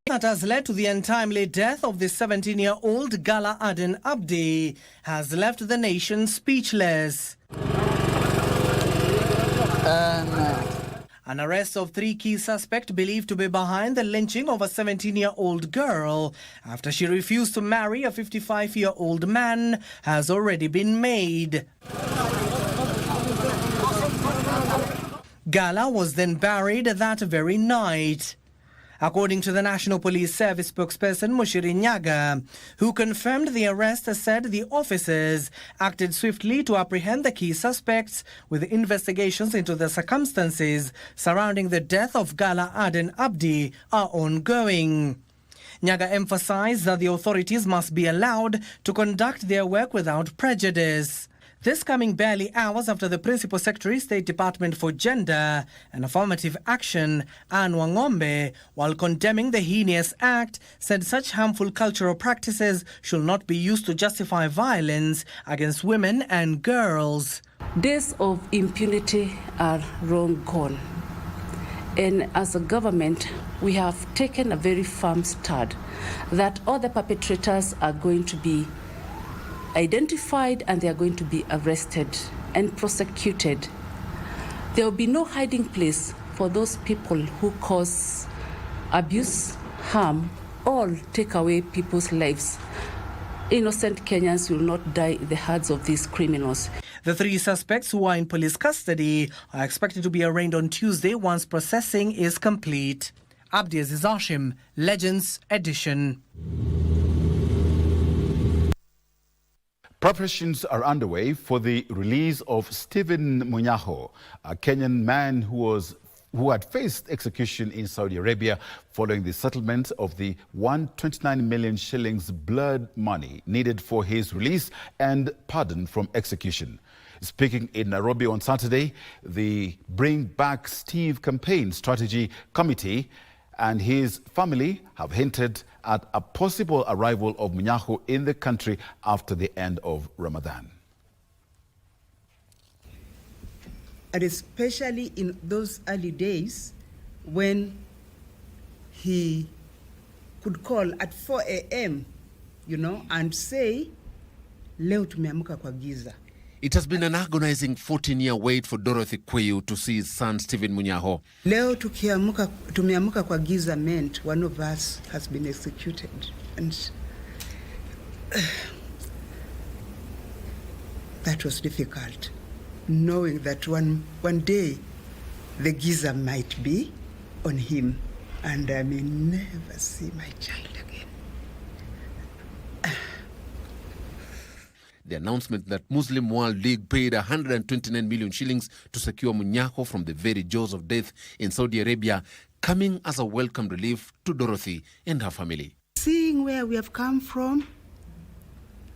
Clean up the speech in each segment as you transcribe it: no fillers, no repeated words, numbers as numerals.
That has led to the untimely death of the 17-year-old Gala Aden Abdi has left the nation speechless. An arrest of 3 key suspects believed to be behind the lynching of a 17-year-old girl after she refused to marry a 55-year-old man has already been made. Gala was then buried that very night. According to the National Police Service spokesperson Mushiri Nyaga, who confirmed the arrest, said the officers acted swiftly to apprehend the key suspects, with investigations into the circumstances surrounding the death of Gala Aden Abdi are ongoing. Nyaga emphasized that the authorities must be allowed to conduct their work without prejudice. This coming barely hours after the Principal Secretary, State Department for Gender and Affirmative Action, Anne Wangombe, while condemning the heinous act, said such harmful cultural practices should not be used to justify violence against women and girls. Days of impunity are long gone. And as a government, we have taken a very firm stand that all the perpetrators are going to be identified and they are going to be arrested and prosecuted. There will be no hiding place for those people who cause abuse, harm, or take away people's lives. Innocent Kenyans will not die in the hands of these criminals. The 3 suspects who are in police custody are expected to be arraigned on Tuesday once processing is complete. Abdi Aziz Hashim, Legends Edition. Preparations are underway for the release of Stephen Munyaho, a Kenyan man who had faced execution in Saudi Arabia following the settlement of the 129 million shillings blood money needed for his release and pardon from execution. Speaking in Nairobi on Saturday, the Bring Back Steve campaign strategy committee and his family have hinted at a possible arrival of Munyaho in the country after the end of Ramadan. And especially in those early days when he could call at 4 a.m., and say, leo tumeamka kwa giza. It has been an agonizing 14-year wait for Dorothy Kweyu to see his son Stephen Munyaho. Leo tumeamka kwa giza meant one of us has been executed. And that was difficult, knowing that one day the giza might be on him and I may never see my child again. The announcement that Muslim World League paid 129 million shillings to secure Munyaho from the very jaws of death in Saudi Arabia, coming as a welcome relief to Dorothy and her family. Seeing where we have come from,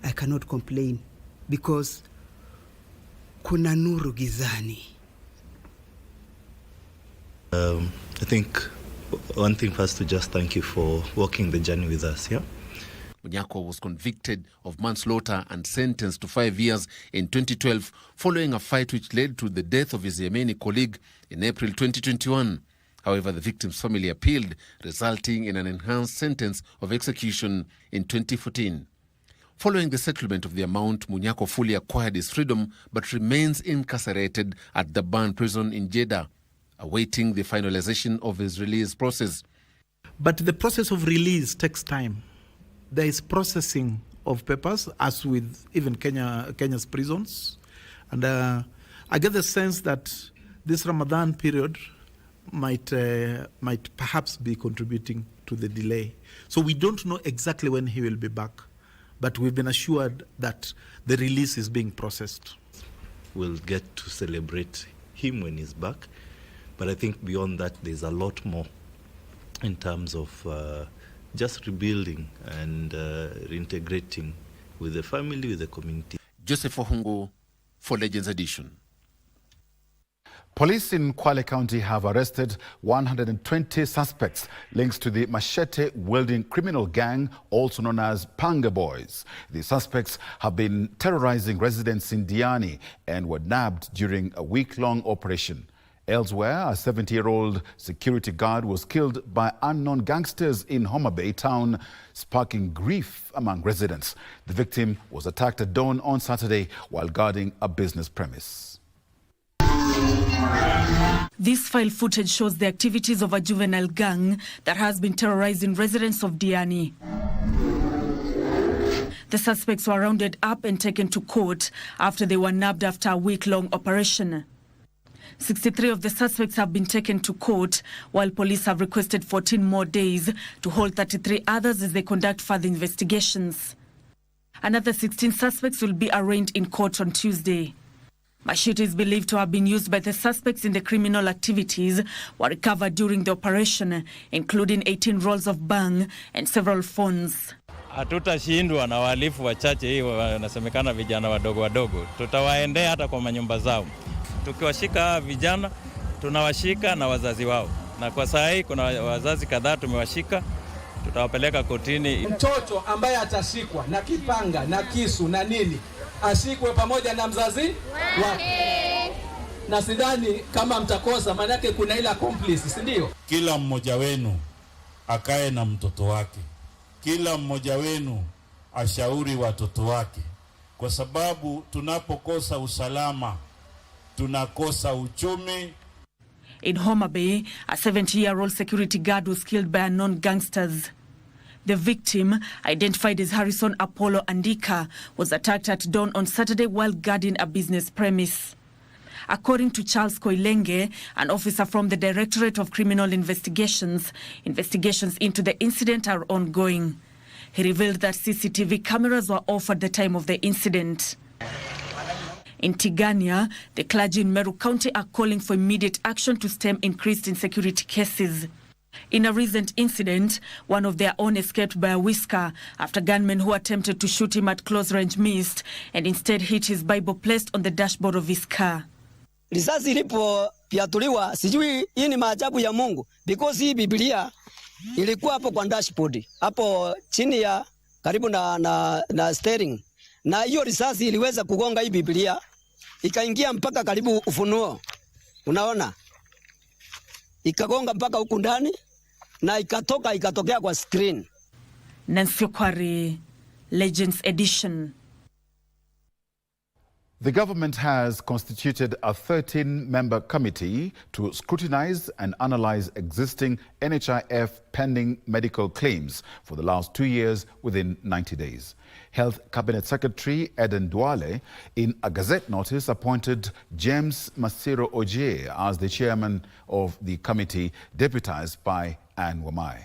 I cannot complain because kuna nuru gizani. I think one thing first to just thank you for walking the journey with us, yeah? Munyaho was convicted of manslaughter and sentenced to 5 years in 2012 following a fight which led to the death of his Yemeni colleague in April 2021. However, the victim's family appealed, resulting in an enhanced sentence of execution in 2014. Following the settlement of the amount, Munyaho fully acquired his freedom but remains incarcerated at the Ban prison in Jeddah, awaiting the finalization of his release process. But the process of release takes time. There is processing of papers, as with even Kenya's prisons. And I get the sense that this Ramadan period might perhaps be contributing to the delay. So we don't know exactly when he will be back, but we've been assured that the release is being processed. We'll get to celebrate him when he's back. But I think beyond that, there's a lot more in terms of just rebuilding and reintegrating with the family, with the community. Joseph Ohungu for Legends Edition. Police in Kwale County have arrested 120 suspects linked to the machete-wielding criminal gang, also known as Panga Boys. The suspects have been terrorizing residents in Diani and were nabbed during a week-long operation. Elsewhere, a 70-year-old security guard was killed by unknown gangsters in Homa Bay town, sparking grief among residents. The victim was attacked at dawn on Saturday while guarding a business premise. This file footage shows the activities of a juvenile gang that has been terrorizing residents of Diani. The suspects were rounded up and taken to court after they were nabbed after a week-long operation. 63 of the suspects have been taken to court, while police have requested 14 more days to hold 33 others as they conduct further investigations. Another 16 suspects will be arraigned in court on Tuesday. Machetes believed to have been used by the suspects in the criminal activities were recovered during the operation, including 18 rolls of bang and several phones. Hatutashindwa na wahalifu wachache hii wanasemekana vijana wadogo wadogo. Tutawaendea hata kwa manyumba zao. Tukiwashika vijana, tunawashika na wazazi wao. Na kwa saa hii kuna wazazi kadhaa tumewashika, tutawapeleka kotini. Mtoto ambaye atashikwa na kipanga na kisu na nini, ashikwe pamoja na mzazi wake. Na sidhani kama mtakosa, manake kuna ile accomplice, si ndio? Kila mmoja wenu akae na mtoto wake. Kila mmoja wenu ashauri watoto wake, kwa sababu tunapokosa usalama tunakosa uchumi. In Homa Bay, a 70-year-old security guard was killed by unknown gangsters. The victim, identified as Harrison Apollo Andika, was attacked at dawn on Saturday while guarding a business premise. According to Charles Koilenge, an officer from the Directorate of Criminal Investigations, investigations into the incident are ongoing. He revealed that CCTV cameras were off at the time of the incident. In Tigania, the clergy in Meru County are calling for immediate action to stem increased insecurity cases. In a recent incident, one of their own escaped by a whisker after gunmen who attempted to shoot him at close range missed and instead hit his Bible placed on the dashboard of his car. Risasi ilipopiatuliwa, sijui hii ni maajabu ya Mungu, because hii Biblia ilikuwa hapo kwa dashboard, hapo chini ya karibu na steering. Na hiyo risasi iliweza kugonga hii Biblia, ikaingia mpaka karibu Ufunuo. Unaona? Ikagonga mpaka huku ndani na ikatokea kwa screen. Nancy Kwari, Legends Edition. The government has constituted a 13-member committee to scrutinize and analyze existing NHIF pending medical claims for the last 2 years within 90 days. Health Cabinet Secretary Eden Duale, in a Gazette notice, appointed James Masiro Wajir as the chairman of the committee, deputized by Anne Wamai.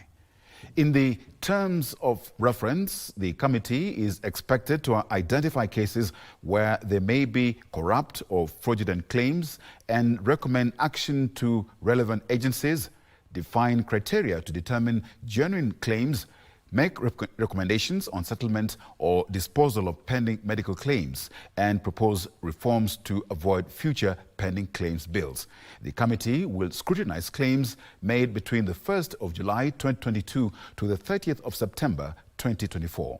In the terms of reference, the committee is expected to identify cases where there may be corrupt or fraudulent claims and recommend action to relevant agencies, define criteria to determine genuine claims, make recommendations on settlement or disposal of pending medical claims, and propose reforms to avoid future pending claims bills. The committee will scrutinize claims made between the 1st of July 2022 to the 30th of September 2024.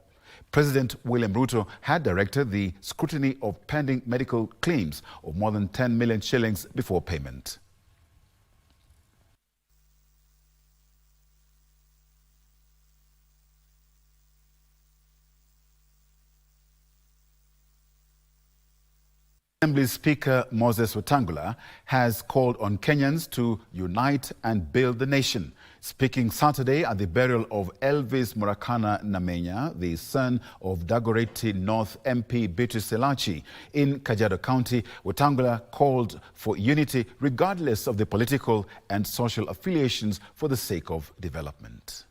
President William Ruto had directed the scrutiny of pending medical claims of more than 10 million shillings before payment. Assembly Speaker Moses Wetangula has called on Kenyans to unite and build the nation. Speaking Saturday at the burial of Elvis Murakana Namenya, the son of Dagoretti North MP Beatrice Selachi in Kajiado County, Wetangula called for unity regardless of the political and social affiliations for the sake of development.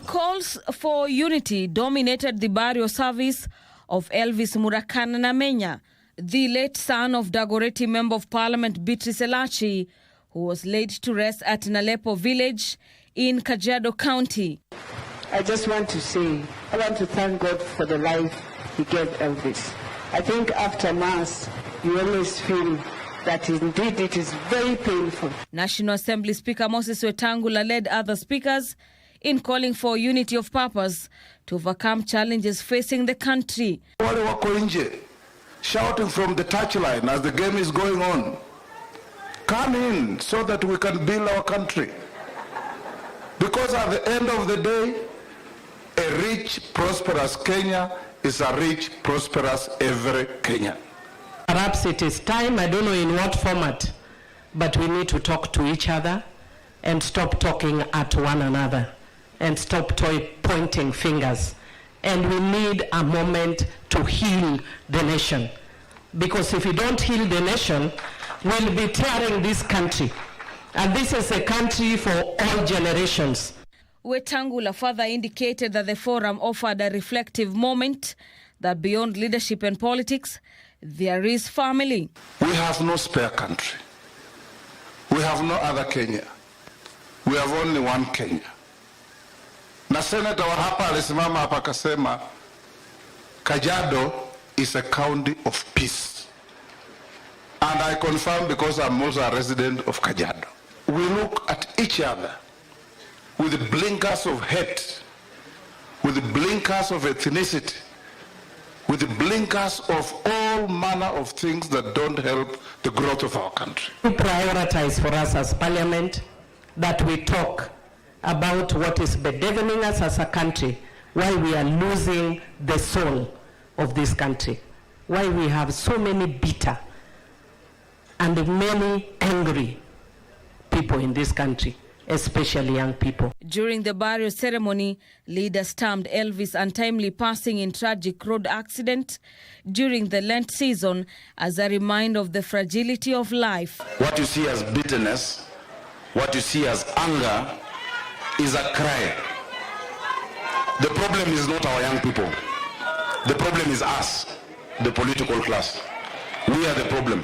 Calls for unity dominated the burial service of Elvis Murakana Namenya, the late son of Dagoretti Member of Parliament Beatrice Selachi, who was laid to rest at Nalepo village in Kajiado County. I just want to say, I want to thank God for the life he gave Elvis. I think after Mass, you always feel that indeed it is very painful. National Assembly Speaker Moses Wetangula led other speakers in calling for unity of purpose to overcome challenges facing the country. Wale wako nje shouting from the touchline as the game is going on. Come in so that we can build our country. Because at the end of the day, a rich, prosperous Kenya is a rich, prosperous every Kenyan. Perhaps it is time, I don't know in what format, but we need to talk to each other and stop talking at one another and stop pointing fingers. And we need a moment to heal the nation. Because if we don't heal the nation, we'll be tearing this country. And this is a country for all generations. Wetangula further indicated that the forum offered a reflective moment that beyond leadership and politics, there is family. We have no spare country. We have no other Kenya. We have only one Kenya. Na senator wa hapa alisimama hapa akasema Kajiado is a county of peace. And I confirm because I'm also a resident of Kajiado. We look at each other with the blinkers of hate, with the blinkers of ethnicity, with the blinkers of all manner of things that don't help the growth of our country. We prioritize for us as parliament that we talk about what is bedeviling us as a country, why we are losing the soul of this country, why we have so many bitter and many angry people in this country, especially young people. During the burial ceremony, leaders termed Elvis' untimely passing in tragic road accident during the Lent season as a reminder of the fragility of life. What you see as bitterness, what you see as anger, is a cry. The problem is not our young people. The problem is us, the political class. We are the problem.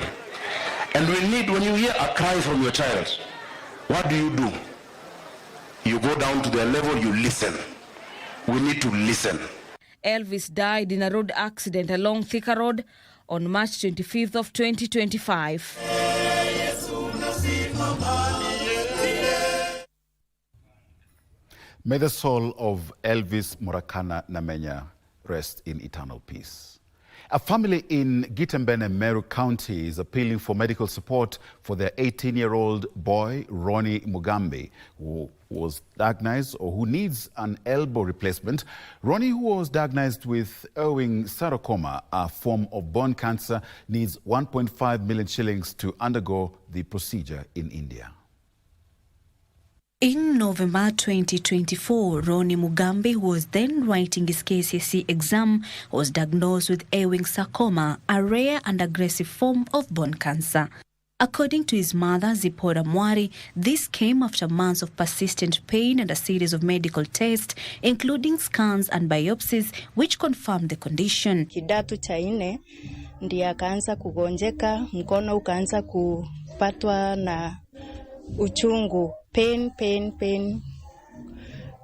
And we need, when you hear a cry from your child, what do? You go down to their level, you listen. We need to listen. Elvis died in a road accident along Thika Road on March 25th of 2025. May the soul of Elvis Murakana Namenya rest in eternal peace. A family in Gitembene, Meru County is appealing for medical support for their 18-year-old boy, Ronnie Mugambi, who was diagnosed or who needs an elbow replacement. Ronnie, who was diagnosed with Ewing sarcoma, a form of bone cancer, needs 1.5 million shillings to undergo the procedure in India. In November 2024, Ronnie Mugambi, who was then writing his KCSE exam, was diagnosed with Ewing sarcoma, a rare and aggressive form of bone cancer. According to his mother, Zipporah Mwari, this came after months of persistent pain and a series of medical tests, including scans and biopsies, which confirmed the condition. Kidato cha 4 ndiye akaanza kugonjeka, mkono ukaanza kupatwa na uchungu, pain,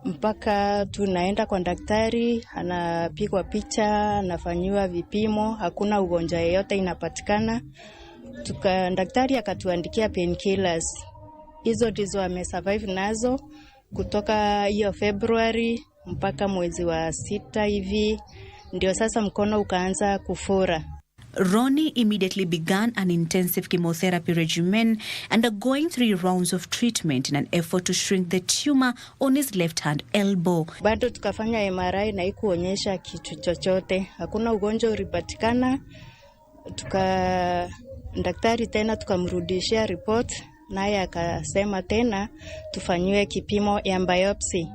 mpaka tunaenda kwa daktari, anapigwa picha, anafanyiwa vipimo, hakuna ugonjwa yoyote inapatikana. Daktari akatuandikia painkillers. Hizo ndizo amesurvive nazo kutoka hiyo February mpaka mwezi wa 6 hivi, ndio sasa mkono ukaanza kufura. Ronnie immediately began an intensive chemotherapy regimen, undergoing 3 rounds of treatment in an effort to shrink the tumor on his left-hand elbow. Bado tukafanya MRI na ikuonyesha kitu chochote. Hakuna ugonjwa ulipatikana. Daktari tena tukamrudishia report, naye akasema tena tufanyiwe kipimo ya biopsy.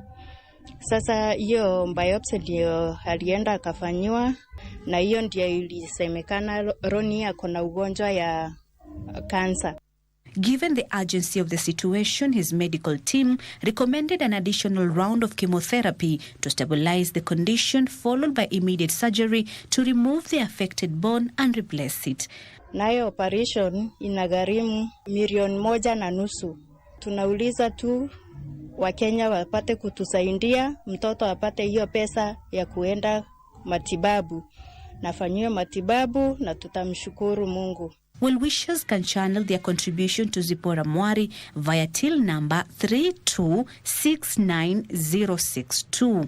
Sasa hiyo biopsy ndio alienda akafanyiwa, na hiyo ndio ilisemekana Ronnie akona ugonjwa ya cancer. Given the urgency of the situation, his medical team recommended an additional round of chemotherapy to stabilize the condition, followed by immediate surgery to remove the affected bone and replace it. Nayo operation inagharimu 1.5 million. Tunauliza tu Wakenya wapate kutusaidia, mtoto apate hiyo pesa ya kuenda matibabu. Nafanyiwe matibabu na tutamshukuru Mungu. Well-wishers can channel their contribution to Zipporah Mwari via till number 326962.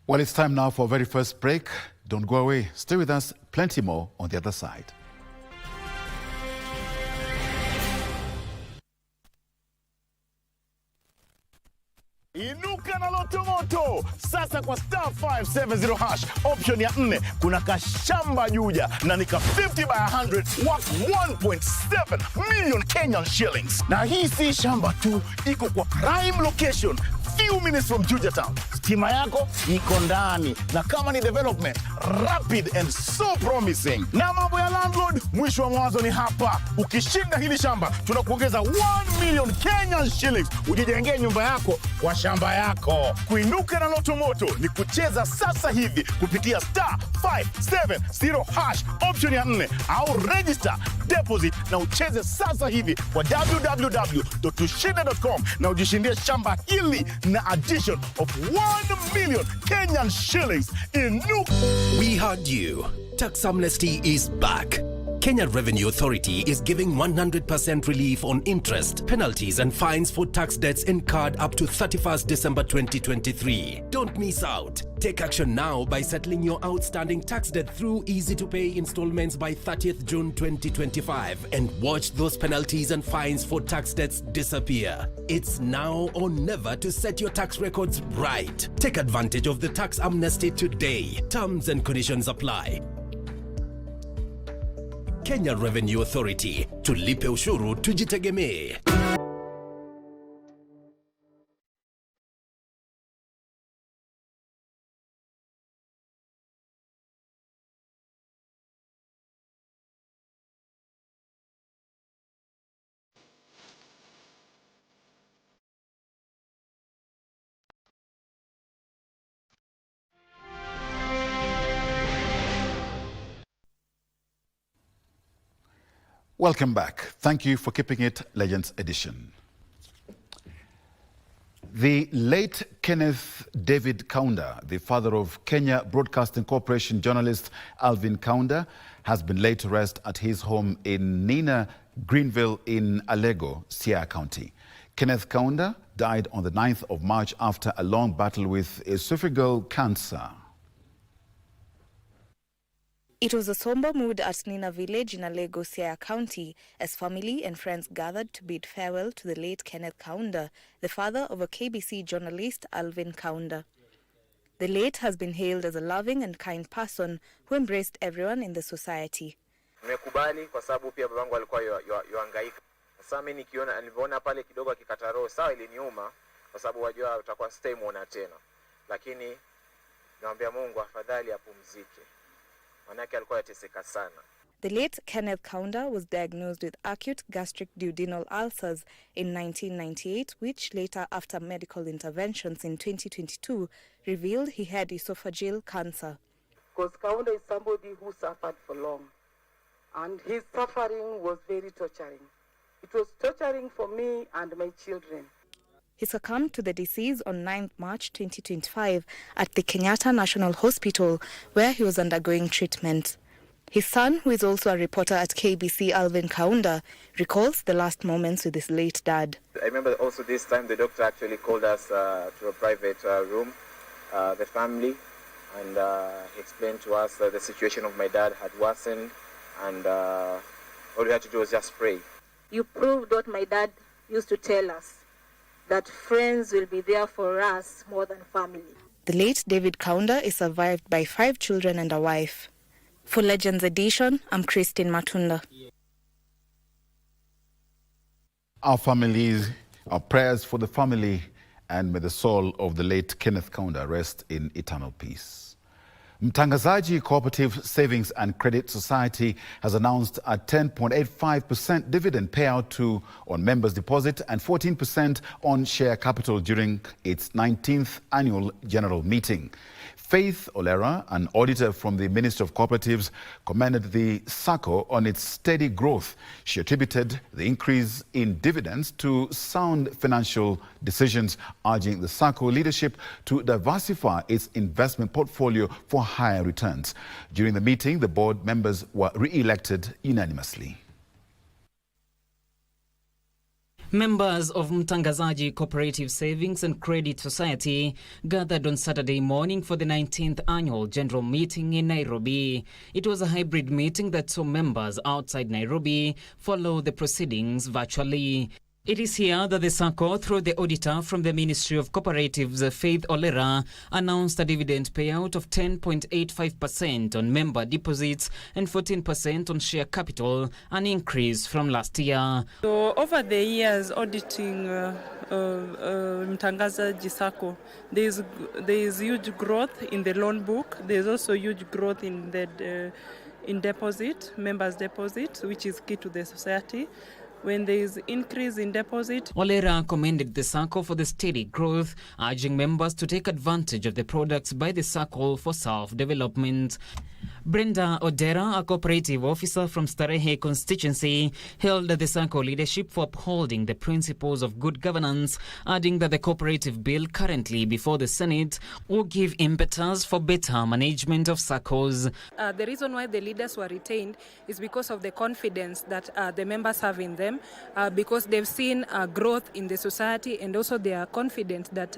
Well, it's time now for our very first break. Don't go away. Stay with us. Plenty more on the other side. Inuka na loto moto sasa kwa star 570 hash option ya 4 kuna kashamba juja na nika 50 by 100 worth 1.7 million Kenyan shillings. Na hii si shamba tu, iko kwa prime location few minutes from Juja town. Stima yako iko ndani na kama ni development rapid and so promising. Na mambo ya landlord mwisho wa mwanzo ni hapa. Ukishinda hili shamba tunakuongeza 1 million Kenyan shillings ujijengee nyumba yako kwa shamba yako. Kuinuka na loto moto ni kucheza sasa hivi kupitia star 570 hash option ya 4 au register deposit na ucheze sasa hivi kwa www.tushinde.com na ujishindie shamba hili na addition of 1 million Kenyan shillings in new. We heard you. Tax amnesty is back. Kenya Revenue Authority is giving 100% relief on interest, penalties and fines for tax debts incurred up to 31st December 2023. Don't miss out. Take action now by settling your outstanding tax debt through easy-to-pay installments by 30th June 2025 and watch those penalties and fines for tax debts disappear. It's now or never to set your tax records right. Take advantage of the tax amnesty today. Terms and conditions apply. Kenya Revenue Authority. Tulipe ushuru tujitegemee. Welcome back. Thank you for keeping it Legends Edition. The late Kenneth David Kaunda, the father of Kenya Broadcasting Corporation journalist Alvin Kaunda, has been laid to rest at his home in Nina Greenville in Alego, Siaya County. Kenneth Kaunda died on the 9th of March after a long battle with esophageal cancer. It was a somber mood at Nina village in Alego, Siaya County, as family and friends gathered to bid farewell to the late Kenneth Kaunda, the father of a KBC journalist, Alvin Kaunda. The late has been hailed as a loving and kind person who embraced everyone in the society. Nimekubali kwa sababu pia babangu alikuwa yuangaika. Sasa mimi nikiona nilipoona pale kidogo akikata roho, sawa iliniuma kwa sababu wajua utakuwa sitamuona tena. Lakini naomba Mungu afadhali apumzike. The late Kenneth Kaunda was diagnosed with acute gastric duodenal ulcers in 1998, which later, after medical interventions in 2022, revealed he had esophageal cancer. Because Kaunda is somebody who suffered for long, and his suffering was very torturing. It was torturing for me and my children. He succumbed to the disease on 9th March 2025 at the Kenyatta National Hospital, where he was undergoing treatment. His son, who is also a reporter at KBC, Alvin Kaunda, recalls the last moments with his late dad. I remember also this time the doctor actually called us to a private room, the family, and he explained to us that the situation of my dad had worsened, and all we had to do was just pray. You proved what my dad used to tell us, that friends will be there for us more than family. The late David Kaunda is survived by 5 children and a wife. For Legends Edition, I'm Christine Matunda. Our families, our prayers for the family, and may the soul of the late Kenneth Kaunda rest in eternal peace. Mtangazaji Cooperative Savings and Credit Society has announced a 10.85% dividend payout on members' deposit and 14% on share capital during its 19th annual general meeting. Faith Olera, an auditor from the Ministry of Cooperatives, commended the Sacco on its steady growth. She attributed the increase in dividends to sound financial decisions, urging the Sacco leadership to diversify its investment portfolio for higher returns. During the meeting, the board members were re-elected unanimously. Members of Mtangazaji Cooperative Savings and Credit Society gathered on Saturday morning for the 19th annual general meeting in Nairobi. It was a hybrid meeting that saw members outside Nairobi follow the proceedings virtually. It is here that the Sacco, through the auditor from the Ministry of Cooperatives, Faith Olera, announced a dividend payout of 10.85% on member deposits and 14% on share capital, an increase from last year. So over the years auditing Mtangazaji Sacco, there is huge growth in the loan book. There is also huge growth in the in deposit, members' deposit, which is key to the society. When there is increase in deposit. Olera commended the Sacco for the steady growth, urging members to take advantage of the products by the Sacco for self-development. Brenda Odera, a cooperative officer from Starehe constituency, hailed the Sacco leadership for upholding the principles of good governance, adding that the cooperative bill currently before the Senate will give impetus for better management of Saccos. The reason why the leaders were retained is because of the confidence that the members have in them, because they've seen growth in the society, and also they are confident that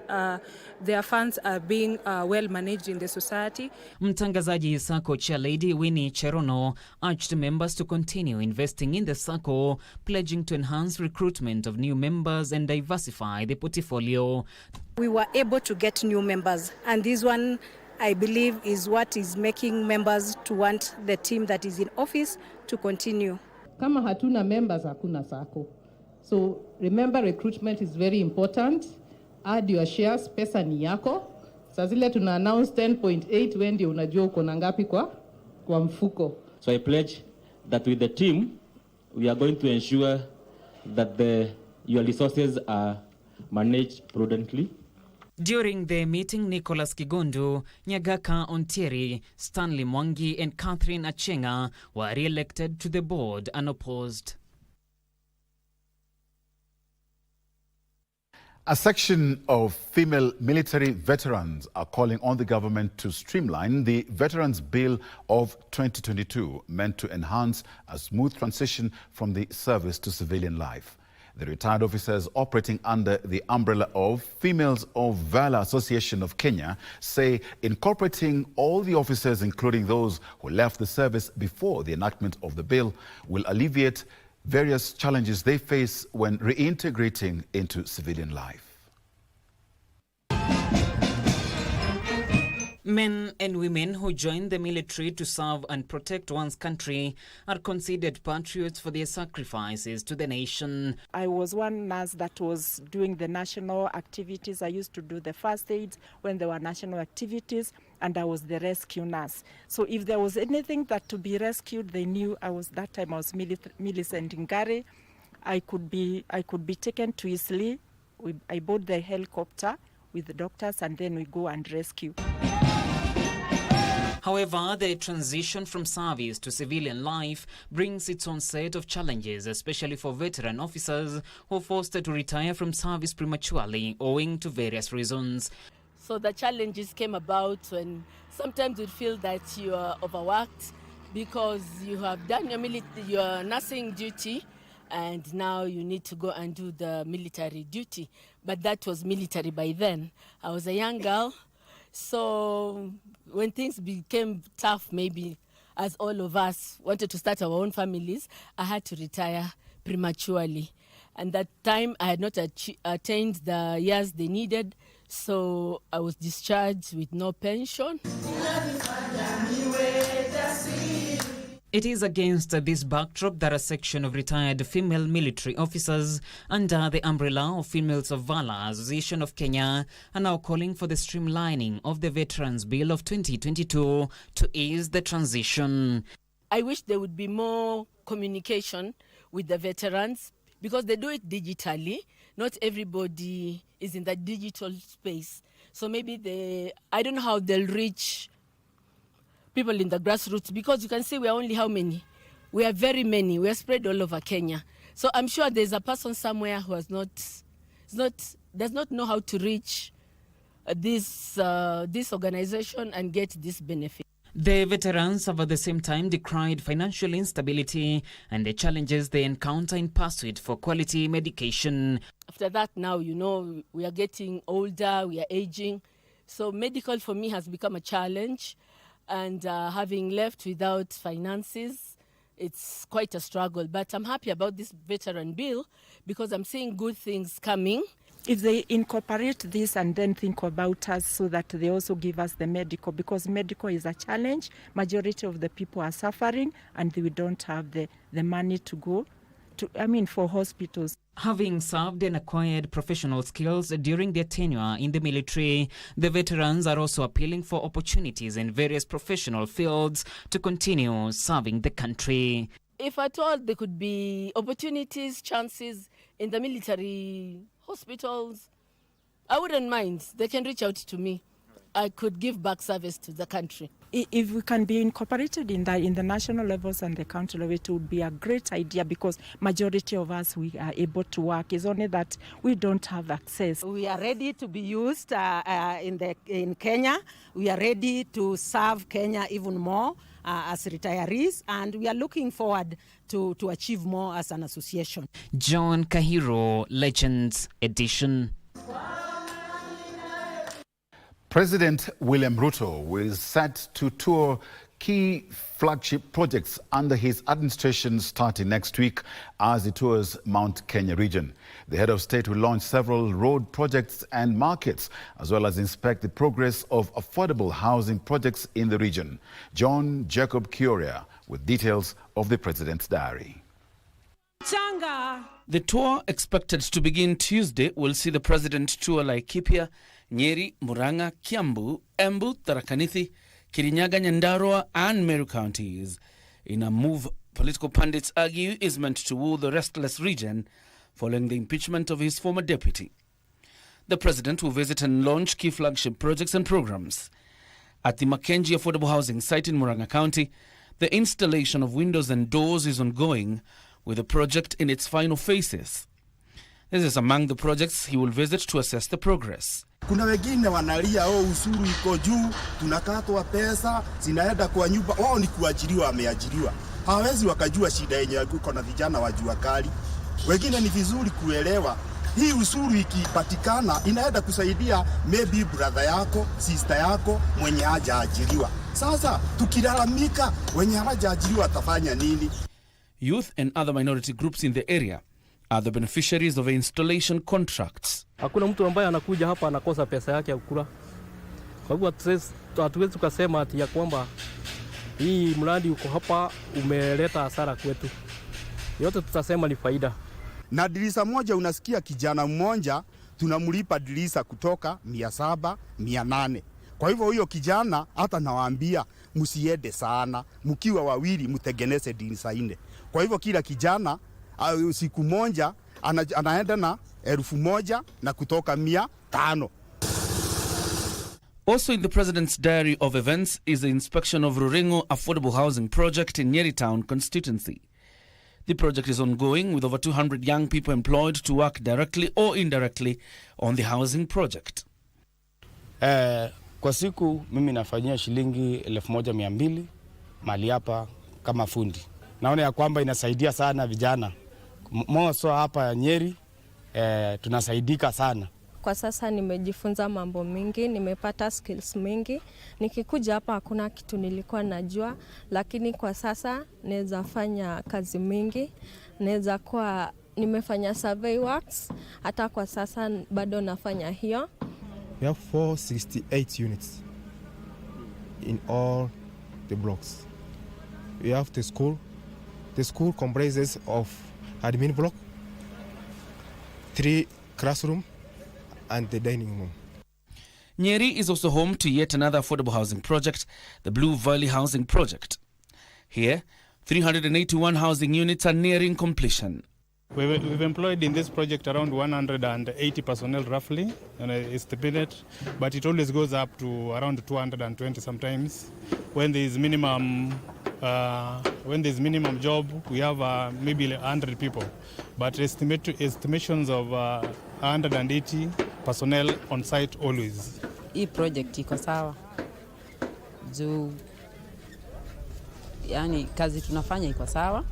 their funds are being well managed in the society. Mtangazaji Sacco Chair Lady Winnie Cherono urged members to continue investing in the Sacco, pledging to enhance recruitment of new members and diversify the portfolio. We were able to get new members, and this one, I believe, is what is making members to want the team that is in office to continue. Kama hatuna members, hakuna Sacco. So remember, recruitment is very important. Add your shares, pesa ni yako. Sazile tuna announce 10.8, when ndio unajua uko na ngapi kwa mfuko. So I pledge that with the team, we are going to ensure that your resources are managed prudently. During the meeting, Nicholas Kigundu, Nyagaka Ontieri, Stanley Mwangi and Catherine Achenga were re-elected to the board unopposed. A section of female military veterans are calling on the government to streamline the Veterans Bill of 2022, meant to enhance a smooth transition from the service to civilian life. The retired officers operating under the umbrella of Females of Valor Association of Kenya say incorporating all the officers, including those who left the service before the enactment of the bill, will alleviate various challenges they face when reintegrating into civilian life. Men and women who join the military to serve and protect one's country are considered patriots for their sacrifices to the nation. I was one nurse that was doing the national activities. I used to do the first aid when there were national activities, and I was the rescue nurse. So if there was anything that to be rescued, they knew I was Millicent Ngare. I could be taken to Isli. I board the helicopter with the doctors, and then we go and rescue. However, the transition from service to civilian life brings its own set of challenges, especially for veteran officers who are forced to retire from service prematurely owing to various reasons. So the challenges came about when sometimes you feel that you are overworked because you have done your nursing duty, and now you need to go and do the military duty. But that was military by then. I was a young girl. So when things became tough, maybe as all of us wanted to start our own families, I had to retire prematurely. And that time I had not attained the years they needed, so I was discharged with no pension. It is against this backdrop that a section of retired female military officers under the umbrella of Females of Valor Association of Kenya are now calling for the streamlining of the Veterans Bill of 2022 to ease the transition. I wish there would be more communication with the veterans because they do it digitally. Not everybody is in that digital space. So maybe I don't know how they'll reach people in the grassroots, because you can see we are only how many? We are very many. We are spread all over Kenya. So I'm sure there's a person somewhere who does not know how to reach this organization and get this benefit. The veterans have at the same time decried financial instability and the challenges they encounter in pursuit for quality medication. After that, now, you know, we are getting older, we are aging. So medical for me has become a challenge. And having left without finances, it's quite a struggle. But I'm happy about this veteran bill because I'm seeing good things coming. If they incorporate this and then think about us so that they also give us the medical, because medical is a challenge. Majority of the people are suffering and we don't have the money to go for hospitals. Having served and acquired professional skills during their tenure in the military, the veterans are also appealing for opportunities in various professional fields to continue serving the country. If at all there could be opportunities, chances in the military hospitals, I wouldn't mind. They can reach out to me. I could give back service to the country. If we can be incorporated in the national levels and the county level, it would be a great idea because majority of us, we are able to work. It's only that we don't have access. We are ready to be used in Kenya. We are ready to serve Kenya even more as retirees, and we are looking forward to achieve more as an association. John Kahiro, Legends Edition. President William Ruto is set to tour key flagship projects under his administration starting next week as he tours Mount Kenya region. The head of state will launch several road projects and markets, as well as inspect the progress of affordable housing projects in the region. John Jacob Kioria with details of the president's diary. The tour, expected to begin Tuesday, will see the president tour Laikipia, Nyeri, Murang'a, Kiambu, Embu, Tharaka Nithi, Kirinyaga, Nyandarua and Meru counties. In a move political pundits argue is meant to woo the restless region following the impeachment of his former deputy. The president will visit and launch key flagship projects and programs. At the Mackenzie Affordable Housing site in Murang'a County, the installation of windows and doors is ongoing, with the project in its final phases. This is among the projects he will visit to assess the progress. Kuna wengine wanalia usuru iko juu, tunakatwa pesa, zinaenda kwa nyumba, wao ni kuajiriwa, ameajiriwa. Hawezi wakajua shida yenye uko na vijana wa jua kali. Wengine ni vizuri kuelewa, hii usuru ikipatikana inaenda kusaidia maybe brother yako, sister yako mwenye hajaajiriwa. Sasa tukilalamika wenye hawajaajiriwa atafanya nini? Youth and other minority groups in the area are the beneficiaries of installation contracts. Hakuna mtu ambaye anakuja hapa anakosa pesa yake ya kukula. Kwa hivyo hatuwezi tukasema ati ya kwamba hii mradi uko hapa umeleta hasara kwetu. Yote tutasema ni faida. Na dirisha moja unasikia kijana mmoja tunamlipa dirisha kutoka 700, 800. Kwa hivyo huyo kijana hata nawaambia msiende sana, mkiwa wawili mtengeneze dirisha 4. Kwa hivyo kila kijana siku moja anaenda na 1,000 na kutoka 500. Also in the president's diary of events is the inspection of Ruringo Affordable Housing Project in Nyeri Town constituency. The project is ongoing with over 200 young people employed to work directly or indirectly on the housing project. Kwa siku mimi nafanyia shilingi 1,200 mali hapa kama fundi. Naona ya kwamba inasaidia sana vijana. Moso hapa Nyeri tunasaidika sana. Kwa sasa nimejifunza mambo mingi, nimepata skills mingi. Nikikuja hapa hakuna kitu nilikuwa najua, lakini kwa sasa naweza fanya kazi mingi. Naweza kuwa nimefanya survey works, hata kwa sasa bado nafanya hiyo. We have 468 units in all the blocks. We have the school. The school comprises of admin block, 3 classroom, and the dining room. Nyeri is also home to yet another affordable housing project, the Blue Valley Housing Project. Here, 381 housing units are nearing completion. We've employed in this project around 180 personnel roughly, and estimated, but it always goes up to around 220 sometimes. When there is minimum job, we have maybe 100 people, but estimations of 180 personnel on site always. Hii project iko sawa juu yani kazi tunafanya iko sawa,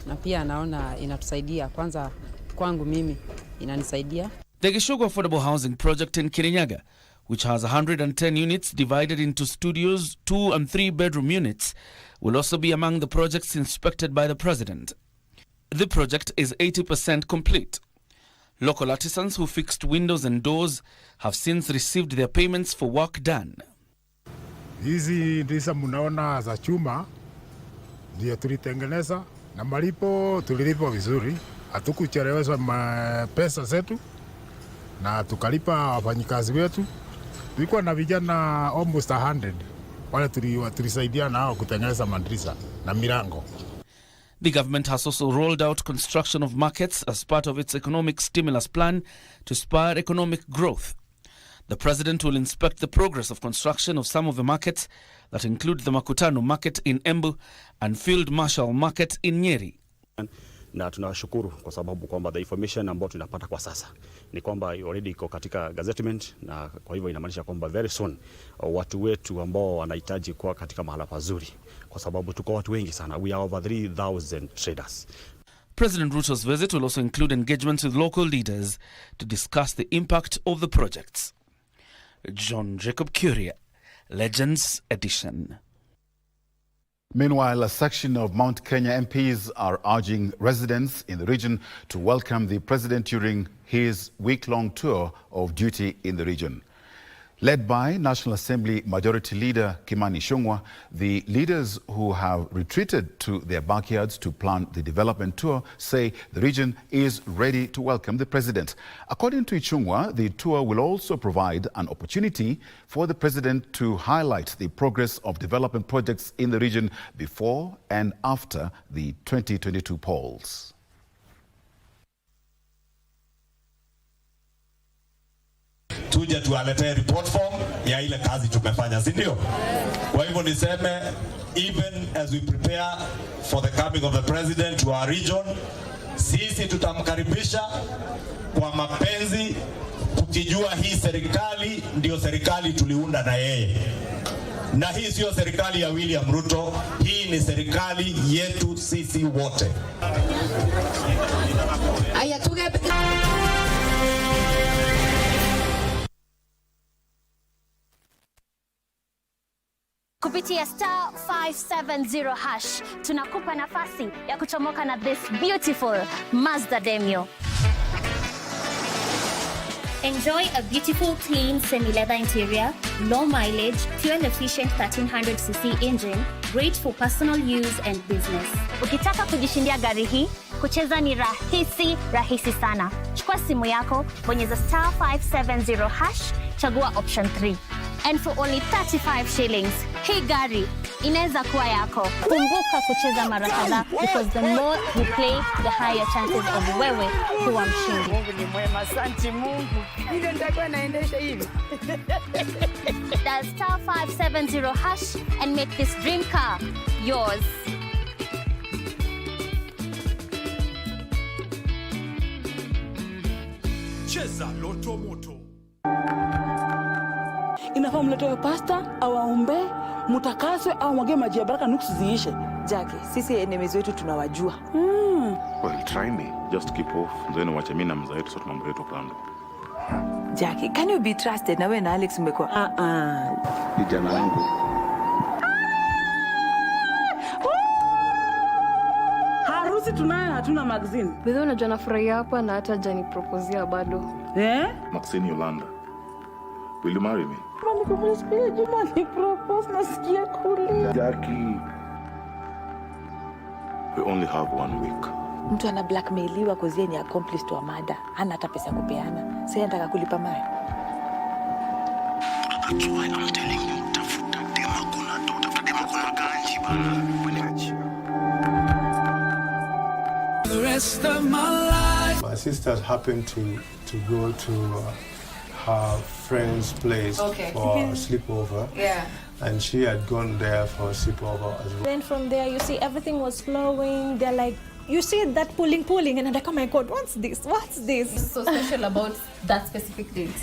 na pia naona inatusaidia. Kwanza kwangu mimi inanisaidia. The Gishogo Affordable Housing Project in Kirinyaga, which has 110 units divided into studios, 2 and 3 bedroom units, will also be among the projects inspected by the President. The project is 80% complete. Local artisans who fixed windows and doors have since received their payments for work done. Hizi ndisa munaona za chuma ndio tulitengeneza na malipo tulilipo vizuri. Hatukucheleweshwa pesa zetu na tukalipa wafanyikazi wetu. Tulikuwa na vijana almost 100 wale tulisaidia nao kutengeneza madirisa na milango. The government has also rolled out construction of markets as part of its economic stimulus plan to spur economic growth. The President will inspect the progress of construction of some of the markets that include the Makutano Market in Embu and Field Marshal Market in Nyeri. Na tunashukuru kwa sababu kwamba the information ambayo tunapata kwa sasa ni kwamba already iko katika gazettement, na kwa hivyo inamaanisha kwamba very soon watu wetu ambao wanahitaji kuwa katika mahala pazuri, kwa sababu tuko watu wengi sana. We are over 3,000 traders. President Ruto's visit will also include engagements with local leaders to discuss the impact of the projects. John Jacob Curia, Legends Edition. Meanwhile, a section of Mount Kenya MPs are urging residents in the region to welcome the president during his week-long tour of duty in the region. Led by National Assembly Majority Leader Kimani Ichung'wah, the leaders who have retreated to their backyards to plan the development tour say the region is ready to welcome the president. According to Ichung'wah, the tour will also provide an opportunity for the president to highlight the progress of development projects in the region before and after the 2022 polls. Tuje tuwaletee report form ya ile kazi tumefanya, si ndio? Kwa hivyo niseme, even as we prepare for the coming of the president to our region, sisi tutamkaribisha kwa mapenzi, tukijua hii serikali ndio serikali tuliunda na yeye. Na hii sio serikali ya William Ruto, hii ni serikali yetu sisi wote. Kupitia *570 hash tunakupa nafasi ya kuchomoka na this beautiful Mazda Demio. Enjoy a beautiful clean semi-leather interior, low mileage, fuel-efficient 1300cc engine, great for personal use and business. Ukitaka kujishindia gari hii, kucheza ni rahisi sana. Chukua simu yako, bonyeza *570 hash, chagua option 3. And for only 35 shillings, hii gari inaweza kuwa yako. Kumbuka kucheza mara kadhaa, because the more you play, the higher chances of wewe kuwa mshindi. Mungu ni mwema, asante Mungu. Ile nitakuwa naendesha hivi. Dial *570 hash and make this dream car yours. Cheza Loto Moto. Inafaa mletewe pasta, awaombe, mutakaswe, au mwage maji ya baraka nuksi ziishe. Jackie, sisi enemies wetu tunawajua. Well, try me. Just keep off. Then watch me na mzaetu sote mambo yetu kando. Jackie, can you be trusted? Na wewe na Alex mmekuwa Kijana wangu. Harusi tunayo, hatuna magazine. Wewe unajua nafurahia hapa na hata jani proposea bado. Maxine Yolanda. Will you marry me? Mama kumsikia Juma ni propose nasikia kulia. Jackie. We only have 1 week. Mtu ana blackmailiwa kwa zeni accomplice to murder. Hana hata pesa kupeana. Sasa anataka kulipa mali. That's why I'm telling you, tafuta dema kuna ganji bana. The rest of my life. My sister happened to go to her friend's place for a sleepover. Yeah. And she had gone there for a sleepover as well. Then from there, you see everything was flowing. They're like, you see that pulling, and I'm like, oh my God, what's this? What's this? What's so special about that specific date?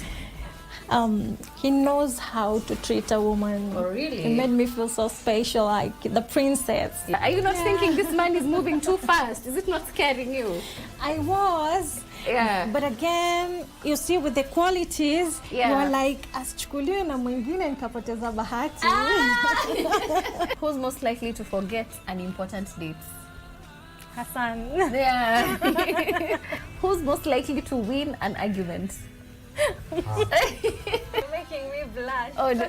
He knows how to treat a woman. Oh, really? It made me feel so special, like the princess. Are you not thinking this man is moving too fast? Is it not scaring you? I was. Yeah. But again, you see, with the qualities, you are like, asichukuliwe na mwingine nikapoteza bahati. Who's most likely to forget an important date? Hassan. Yeah. Who's most likely to win an argument? You're making me blush. Oh, no.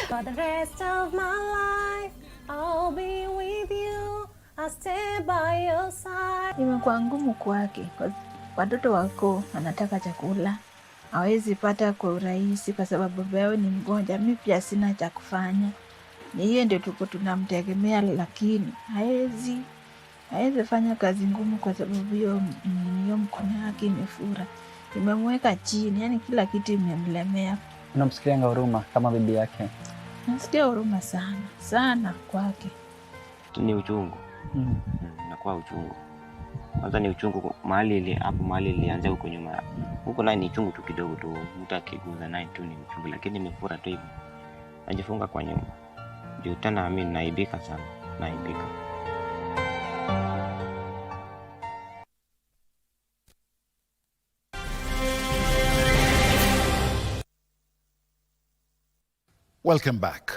For the rest of my life, I'll be with you. I'll stay by your side. Imekuwa ngumu kwake. Watoto wako wanataka chakula. Hawezi pata kwa urahisi kwa sababu baba ni mgonjwa. Mimi pia sina cha kufanya. Ni yeye ndio tuko tunamtegemea, lakini hawezi fanya kazi ngumu kwa sababu hiyo mkono wake imefura. Imemweka chini, yani kila kitu imemlemea. Unamsikianga huruma kama bibi yake? Nasikia huruma sana kwake. Ni uchungu. Nakuwa uchungu. Kwanza ni uchungu mahali ilianza huko nyuma. Huko naye ni chungu tu kidogo tu. Mtu akiguza naye tu ni uchungu, lakini imefura tu hivi. Najifunga kwa nyuma. Ndio tena mimi naibika sana. Naibika. Welcome back.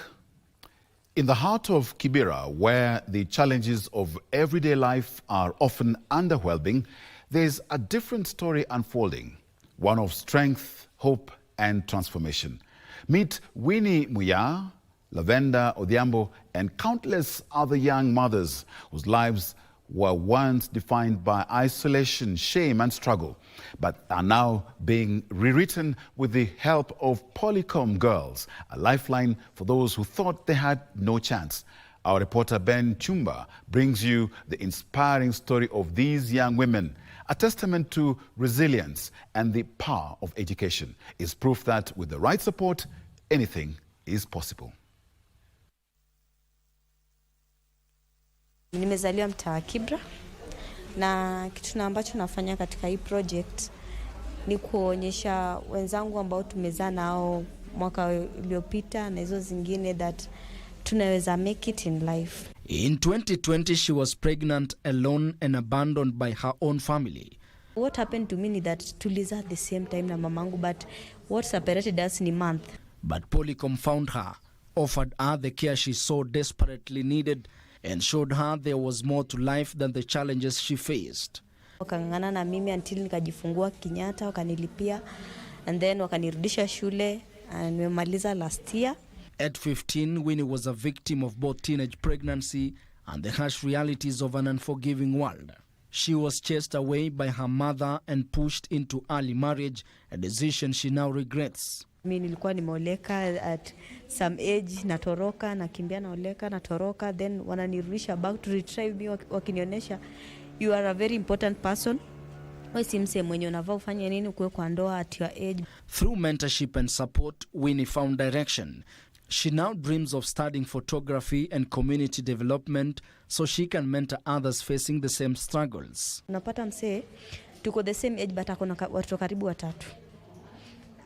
In the heart of Kibera, where the challenges of everyday life are often underwhelming, there's a different story unfolding, one of strength, hope, and transformation. Meet Winnie Muya, Lavenda Odhiambo, and countless other young mothers whose lives were once defined by isolation, shame, and struggle, but are now being rewritten with the help of Polycom Girls, a lifeline for those who thought they had no chance. Our reporter Ben Chumba brings you the inspiring story of these young women, a testament to resilience and the power of education. It's proof that with the right support, anything is possible. Nimezaliwa mtaa wa Kibra na kitu ambacho nafanya katika hii project ni kuonyesha wenzangu ambao tumezaa nao mwaka uliopita na hizo zingine that tunaweza make it in life. In 2020 she was pregnant, alone and abandoned by her own family. What happened to me is that tulizaa the same time na mamangu, but what separated us ni month. But Polycom found her, offered her the care she so desperately needed, and showed her there was more to life than the challenges she faced. Wakangana na mimi until nikajifungua Kenyatta, wakanilipia and then wakanirudisha shule and nimemaliza last year. At 15, Winnie was a victim of both teenage pregnancy and the harsh realities of an unforgiving world. She was chased away by her mother and pushed into early marriage, a decision she now regrets. Mimi nilikuwa nimeoleka at some age, natoroka, nakimbia naoleka, natoroka, then wananirudisha back to retrieve me wakinionyesha you are a very important person. Wewe si mse mwenye unavaa ufanye nini kuwe kwa ndoa at your age. Through mentorship and support, Winnie found direction. She now dreams of studying photography and community development so she can mentor others facing the same struggles. Unapata mse tuko the same age but akona watoto karibu 3.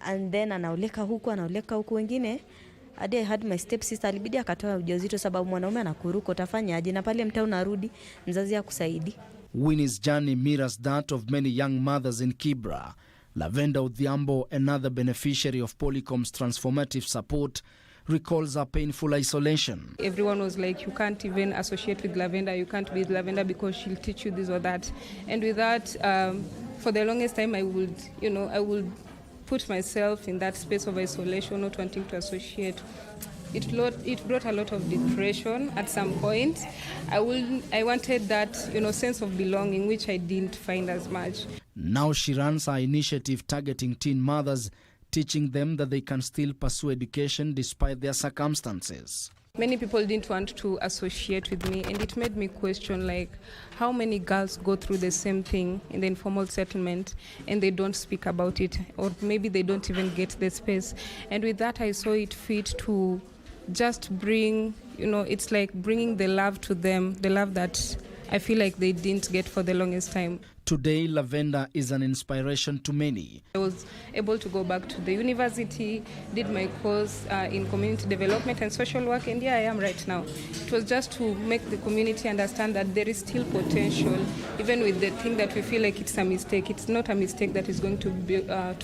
And then anaoleka huku wengine. Hadi I had my step sister alibidi akatoa ujauzito sababu mwanaume anakuruka, utafanya aje? Na pale mtaa unarudi mzazi akusaidi. Winnie's journey mirrors that of many young mothers in Kibra. Lavenda Odhiambo, another beneficiary of Polycom's transformative support, recalls her painful isolation. Everyone was like, you can't even associate with Lavenda, you can't be with Lavenda because she'll teach you this or that. And with that, for the longest time I would put myself in that space of isolation, not wanting to associate. It brought a lot of depression at some point. I wanted that, sense of belonging, which I didn't find as much. Now she runs her initiative targeting teen mothers, teaching them that they can still pursue education despite their circumstances. Many people didn't want to associate with me, and it made me question, like, how many girls go through the same thing in the informal settlement and they don't speak about it, or maybe they don't even get the space. And with that, I saw it fit to just bring, it's like bringing the love to them, the love that I feel like they didn't get for the longest time. Today, Lavender is an inspiration to many. I was able to go back to the university, did my course in community development and social work, and here I am right now. It was just to make the community understand that there is still potential, even with the thing that we feel like it's a mistake. It's not a mistake that is going to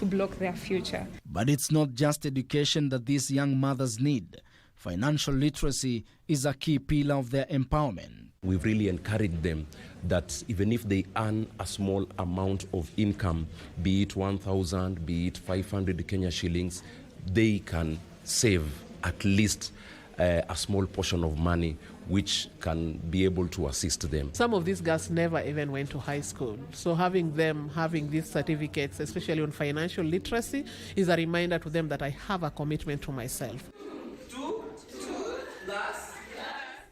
block their future. But it's not just education that these young mothers need. Financial literacy is a key pillar of their empowerment. We've really encouraged them that even if they earn a small amount of income, be it 1,000, be it 500 Kenya shillings, they can save at least a small portion of money which can be able to assist them. Some of these girls never even went to high school. So having these certificates, especially on financial literacy, is a reminder to them that I have a commitment to myself.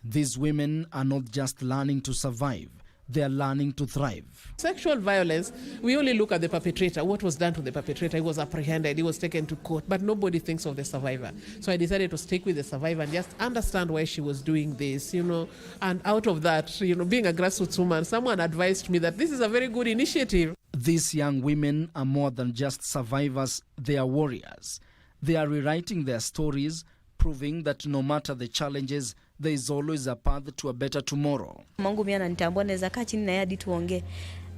These women are not just learning to survive, they are learning to thrive. Sexual violence, we only look at the perpetrator. What was done to the perpetrator? He was apprehended, he was taken to court, but nobody thinks of the survivor. So I decided to stick with the survivor and just understand why she was doing this, And out of that, being a grassroots woman, someone advised me that this is a very good initiative. These young women are more than just survivors, they are warriors. They are rewriting their stories, proving that no matter the challenges, there is always a path to a better tomorrow. Mungu mimi ananitambua, naweza kaa chini na yeye hadi tuongee.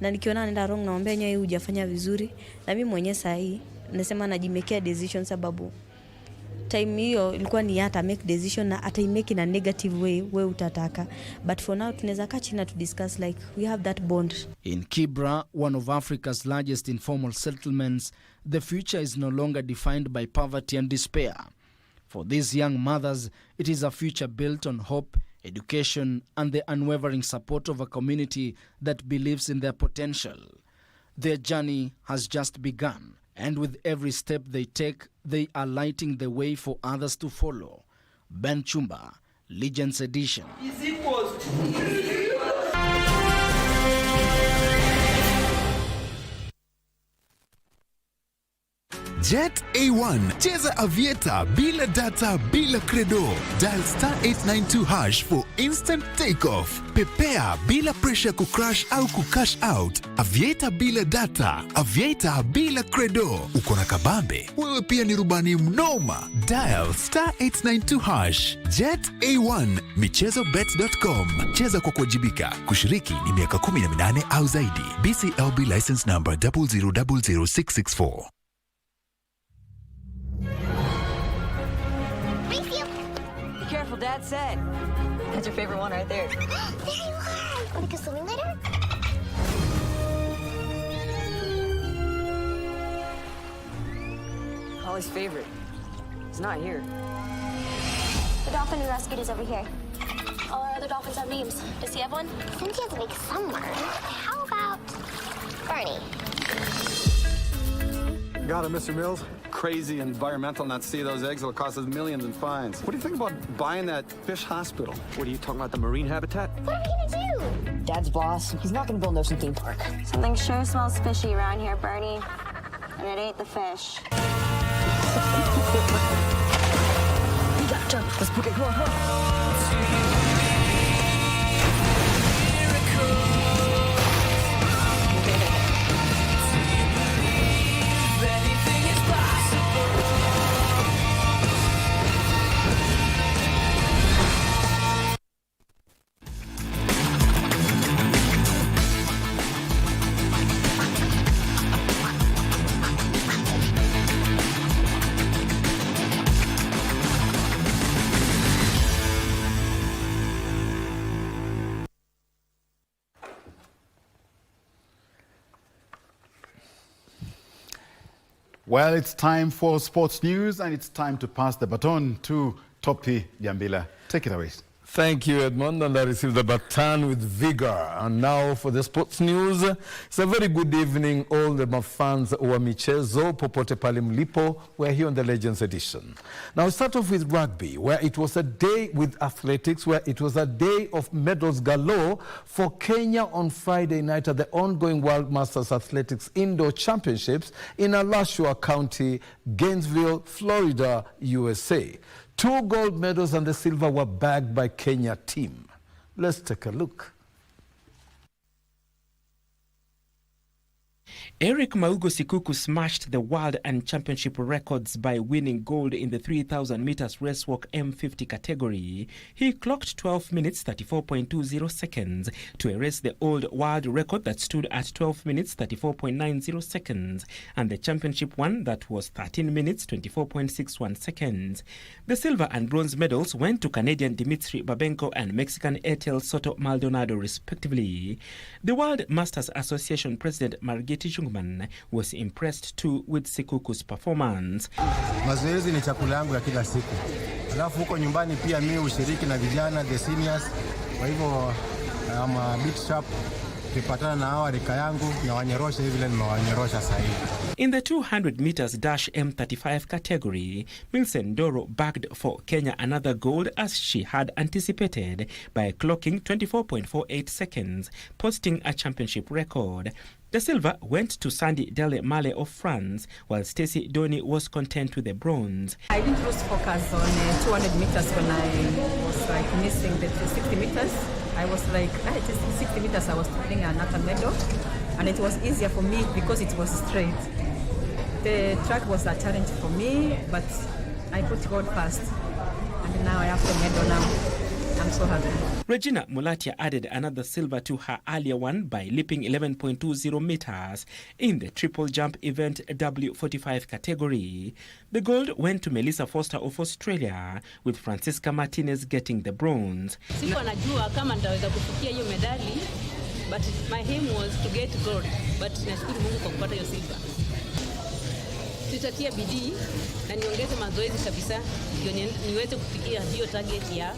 Na nikiona anaenda wrong naomba nyewe hujafanya vizuri. Na mimi mwenyewe sahi nasema najimekea decision sababu time hiyo ilikuwa ni hata make decision na hata imake in a negative way wewe utataka. But for now tunaweza kaa chini na to discuss like we have that bond. In Kibra, one of Africa's largest informal settlements, the future is no longer defined by poverty and despair. For these young mothers, it is a future built on hope, education, and the unwavering support of a community that believes in their potential. Their journey has just begun, and with every step they take, they are lighting the way for others to follow. Ben Chumba, Legends Edition. Jet A1, cheza avieta bila data bila credo. Dial *892# for instant takeoff. Pepea bila pressure kucrash au kucash out. Avieta bila data, avieta bila credo. Uko na kabambe, wewe pia ni rubani mnoma. Dial *892#. Jet A1, michezobet.com. Cheza kwa kuwajibika. Kushiriki ni miaka 18 au zaidi. BCLB license number 0000664. Careful, Dad said. That's your favorite one right there. There you are. Want to go swimming later? Holly's favorite. It's not here. The dolphin we rescued is over here. All our other dolphins have names. Does he have one? Since he has to make somewhere, how about Bernie? Got it, Mr. Mills. Crazy environmental not to see those eggs will cost us millions in fines. What do you think about buying that fish hospital? What are you talking about, the marine habitat? What are we gonna do? Dad's boss. He's not gonna build an ocean theme park. Something sure smells fishy around here, Bernie. And it ain't the fish. We gotta jump. Let's book it. Come on, come on. Well, it's time for sports news, and it's time to pass the baton to Topi Jambila. Take it away. Thank you, Edmund, and I received the baton with vigor. And now for the sports news. It's a very good evening, all the fans wa michezo, popote pale mlipo. We're here on the Legends Edition. Now, we start off with rugby, where it was a day with athletics, where it was a day of medals galore for Kenya on Friday night at the ongoing World Masters Athletics Indoor Championships in Alachua County, Gainesville, Florida, USA. 2 gold medals and the silver were bagged by Kenya team. Let's take a look. Eric Maugo Sikuku smashed the world and championship records by winning gold in the 3,000 meters race walk M50 category. He clocked 12 minutes 34.20 seconds to erase the old world record that stood at 12 minutes 34.90 seconds and the championship one that was 13 minutes 24.61 seconds. The silver and bronze medals went to Canadian Dimitri Babenko and Mexican Etel Soto Maldonado respectively. The World Masters Association President Margeti Chungman was impressed too with Sikuku's performance. Mazoezi ni chakula yangu ya kila siku. Alafu huko nyumbani pia mimi ushiriki na vijana the seniors. Kwa hivyo I'm a bit sharp. Tukipatana na hawa rika yangu na wanyorosha hivi leo nimewanyorosha sasa hivi. In the 200 meters dash M35 category, Millicent Doro bagged for Kenya another gold as she had anticipated by clocking 24.48 seconds, posting a championship record. The silver went to Sandy Dele Male of France, while Stacey Doni was content with the bronze. I didn't lose focus on 200 meters when I was missing the 60 meters. I was just 60 meters I was putting another medal, and it was easier for me because it was straight. The track was a challenge for me, but I put God first, and now I have the medal now. I'm so happy. Regina Mulatia added another silver to her earlier one by leaping 11.20 meters in the triple jump event W45 category. The gold went to Melissa Foster of Australia, with Francisca Martinez getting the bronze. Sikuwa najua kama nitaweza kufikia hiyo medali, but my aim was to get gold, but nashukuru Mungu kwa kupata hiyo silver. Tutatia bidii na niongeze mazoezi kabisa ndio niweze kufikia hiyo target ya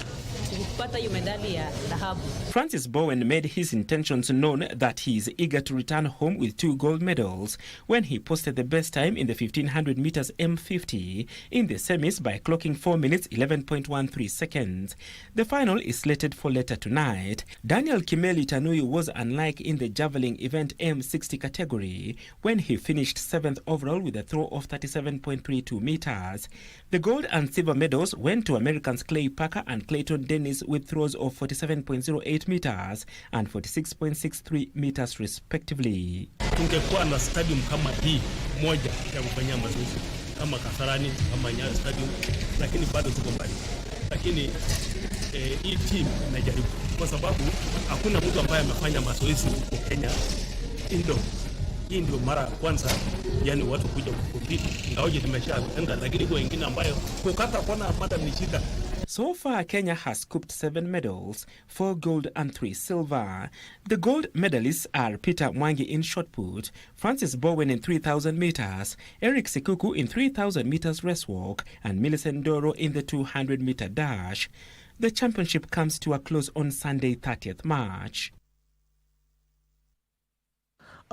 Francis Bowen made his intentions known that he is eager to return home with 2 gold medals when he posted the best time in the 1500 meters M50 in the semis by clocking 4 minutes 11.13 seconds. The final is slated for later tonight. Daniel Kimeli Tanuyu was unlike in the javelin event M60 category when he finished 7th overall with a throw of 37.32 meters. The gold and silver medals went to Americans Clay Parker and Clayton Dennis with throws of 47.08 meters and 46.63 meters respectively. Tungekuwa na stadium kama hii moja ya kufanyia mazoezi kama Kasarani kama Nyayo stadium, lakini bado tuko mbali. Lakini hii team inajaribu kwa sababu hakuna mtu ambaye amefanya mazoezi huko Kenya indoor. Hii ndio mara ya kwanza yani watu kuja kukompiti. Ngaoje tumeshaenda, lakini kwa wengine ambayo kukata kona mada ni shida. So far, Kenya has scooped 7 medals, 4 gold and 3 silver. The gold medalists are Peter Mwangi in shot put, Francis Bowen in 3,000 meters, Eric Sikuku in 3,000 meters race walk, and Millicent Doro in the 200-meter dash. The championship comes to a close on Sunday, 30th March.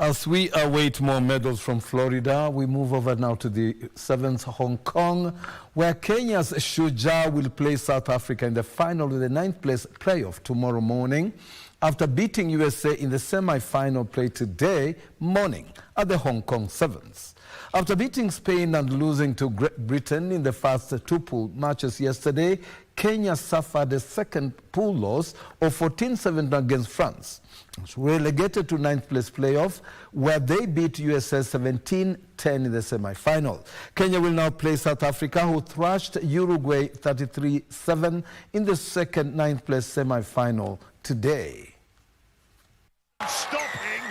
As we await more medals from Florida, we move over now to the 7th Hong Kong, where Kenya's Shujaa will play South Africa in the final with the 9th place playoff tomorrow morning, after beating USA in the semi-final play today morning at the Hong Kong Sevens. After beating Spain and losing to Great Britain in the first 2 pool matches yesterday, Kenya suffered a second pool loss of 14-7 against France. Relegated to 9th place playoff, where they beat USA 17-10 in the semi-final. Kenya will now play South Africa, who thrashed Uruguay 33-7 in the second 9th place semi-final today. Stopping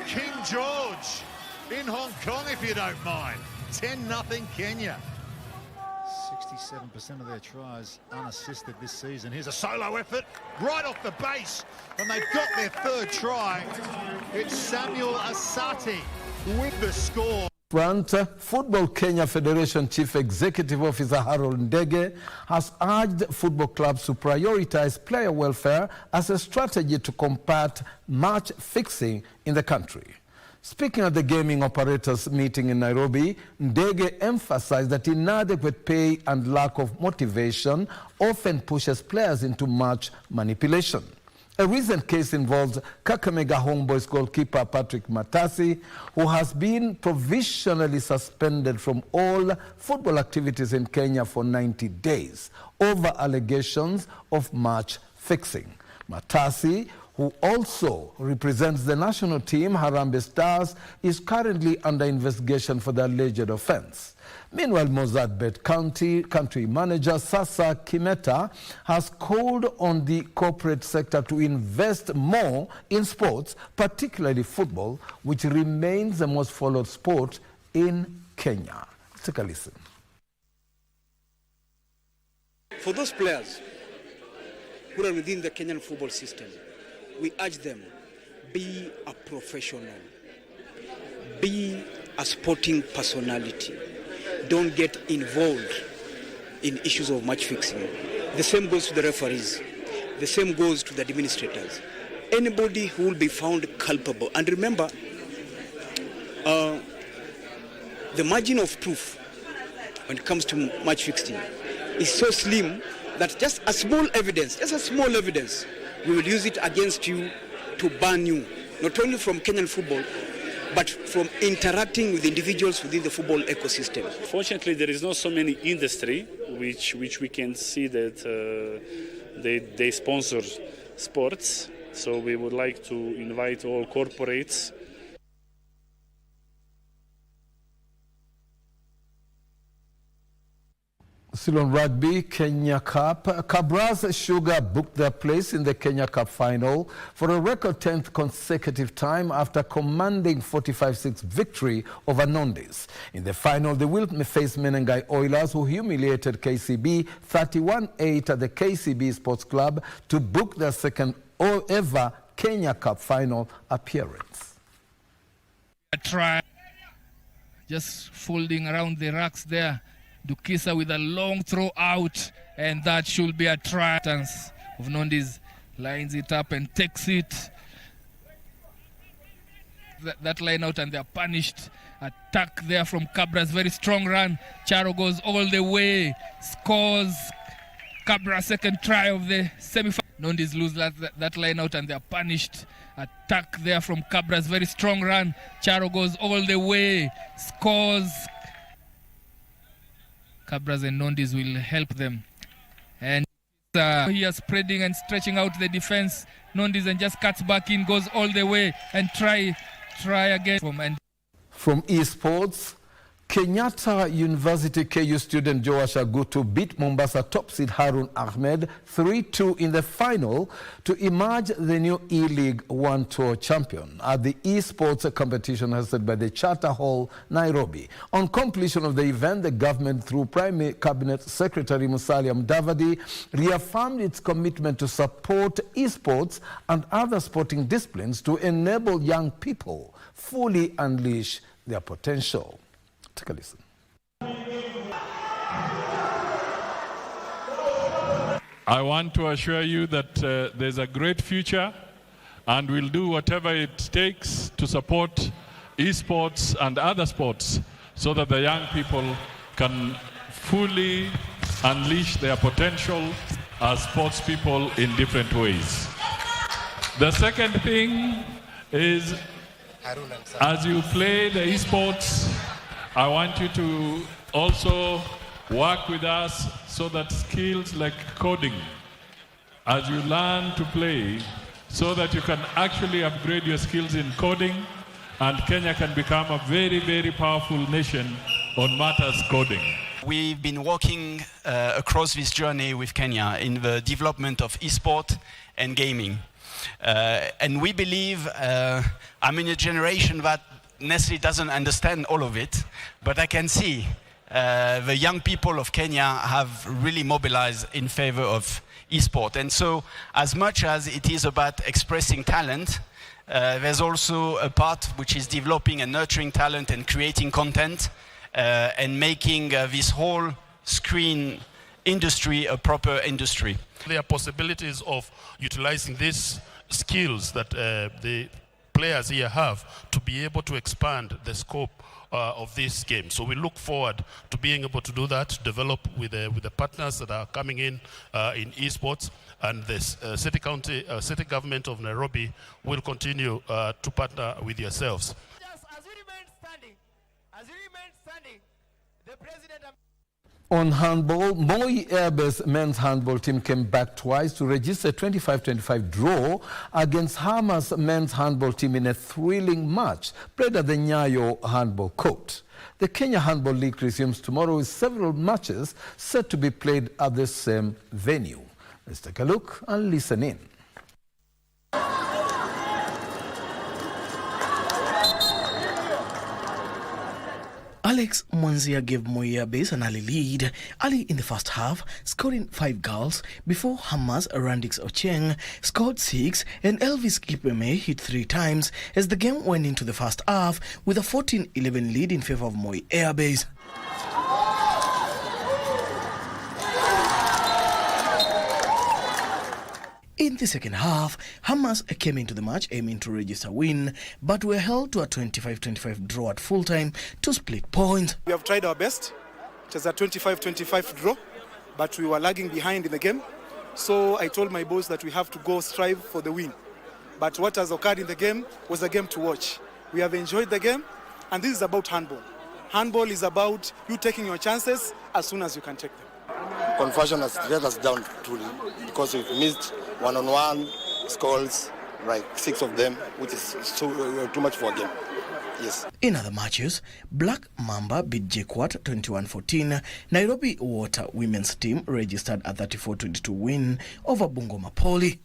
King George in Hong Kong, if you don't mind. 10-0 Kenya. 67% of their tries unassisted this season. Here's a solo effort right off the base, and they've got their 3rd try. It's Samuel Asati with the score. Football Kenya Federation Chief Executive Officer Harold Ndege has urged football clubs to prioritize player welfare as a strategy to combat match fixing in the country. Speaking at the gaming operators meeting in Nairobi, Ndege emphasized that inadequate pay and lack of motivation often pushes players into match manipulation. A recent case involves Kakamega Homeboys goalkeeper Patrick Matasi, who has been provisionally suspended from all football activities in Kenya for 90 days over allegations of match fixing. Matasi who also represents the national team, Harambee Stars, is currently under investigation for the alleged offense. Meanwhile, Mozambique country manager Sasa Kimeta has called on the corporate sector to invest more in sports, particularly football, which remains the most followed sport in Kenya. Let's take a listen. For those players who are within the Kenyan football system, we urge them, be a professional, be a sporting personality. Don't get involved in issues of match fixing. The same goes to the referees. The same goes to the administrators. Anybody who will be found culpable. And remember, the margin of proof when it comes to match fixing is so slim that just a small evidence, we will use it against you to ban you, not only from Kenyan football, but from interacting with individuals within the football ecosystem. Fortunately, there is not so many industry which we can see that they sponsor sports. So we would like to invite all corporates. Still on rugby, Kenya Cup. Kabras Sugar booked their place in the Kenya Cup final for a record 10th consecutive time after commanding 45-6 victory over Nondis. In the final, they will face Menengai Oilers, who humiliated KCB 31-8 at the KCB Sports Club to book their second ever Kenya Cup final appearance. A try, just folding around the racks there. Dukisa with a long throw out, and that should be a try. Of Nondis lines it up and takes it. That line out, and they're punished. Attack there from Cabras, very strong run. Charo goes all the way, scores. Cabra second try of the semi-final. Nondis lose that line out, and they're punished. Attack there from Cabras, very strong run. Charo goes all the way, scores. Cabras and Nondis will help them. And here spreading and stretching out the defense. Nondis and just cuts back in, goes all the way and try again. From esports, Kenyatta University KU student Joash Agutu beat Mombasa top seed Harun Ahmed 3-2 in the final to emerge the new E-League One Tour champion at the esports competition hosted by the Charter Hall, Nairobi. On completion of the event, the government, through Prime Cabinet Secretary Musalia Mudavadi, reaffirmed its commitment to support esports and other sporting disciplines to enable young people fully unleash their potential. Take a listen. I want to assure you that there's a great future, and we'll do whatever it takes to support esports and other sports so that the young people can fully unleash their potential as sports people in different ways. The second thing is, as you play the esports, I want you to also work with us so that skills like coding, as you learn to play, so that you can actually upgrade your skills in coding, and Kenya can become a very, very powerful nation on matters coding. We've been walking across this journey with Kenya in the development of esport and gaming. And we believe, I'm in a generation that necessarily doesn't understand all of it, but I can see the young people of Kenya have really mobilized in favor of esport. And so, as much as it is about expressing talent, there's also a part which is developing and nurturing talent and creating content and making this whole screen industry a proper industry. There are possibilities of utilizing these skills that the players here have to be able to expand the scope of this game. So we look forward to being able to do that, develop with the partners that are coming in esports, and the city government of Nairobi will continue to partner with yourselves. As we remain standing, the president... On handball, Moi Airbase men's handball team came back twice to register a 25-25 draw against Hamas men's handball team in a thrilling match played at the Nyayo handball court. The Kenya Handball League resumes tomorrow with several matches set to be played at the same venue. Let's take a look and listen in. Alex Mwanzia gave Moi Airbase an early lead early in the first half, scoring 5 goals before Hamas Randix Ocheng scored 6 and Elvis Kipeme hit 3 times as the game went into the first half with a 14-11 lead in favor of Moi Airbase. In the second half, Hamas came into the match aiming to register a win, but were held to a 25-25 draw at full time to split points. We have tried our best. It was a 25-25 draw, but we were lagging behind in the game. So I told my boss that we have to go strive for the win. But what has occurred in the game was a game to watch. We have enjoyed the game, and this is about handball. Handball is about you taking your chances as soon as you can take them. Conversion has let us down truly because we've missed one-on-one scores, like 6 of them, which is too much for a game. Yes. In other matches, Black Mamba beat JKUAT 21-14. Nairobi Water women's team registered a 34-22 win over Bungoma Poly.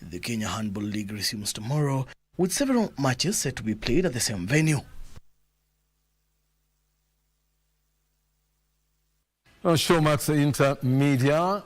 The Kenya Handball League resumes tomorrow with several matches set to be played at the same venue. On Showmax Intermedia,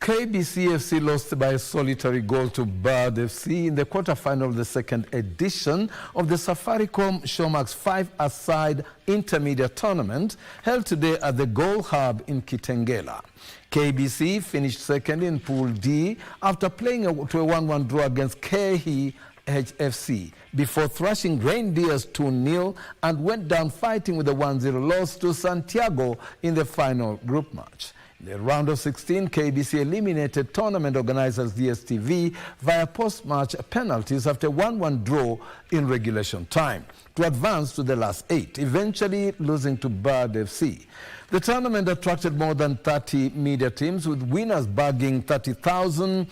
KBC FC lost by a solitary goal to Bad FC in the quarterfinal of the second edition of the Safaricom Showmax 5-a-side intermediate tournament held today at the Goal Hub in Kitengela. KBC finished second in Pool D after playing to a 1-1 draw against KHFC before thrashing Reindeers 2-0 and went down fighting with a 1-0 loss to Santiago in the final group match. In the round of 16, KBC eliminated tournament organizers DSTV via post-match penalties after a 1-1 draw in regulation time to advance to the last 8, eventually losing to Bad FC. The tournament attracted more than 30 media teams, with winners bagging 30,000,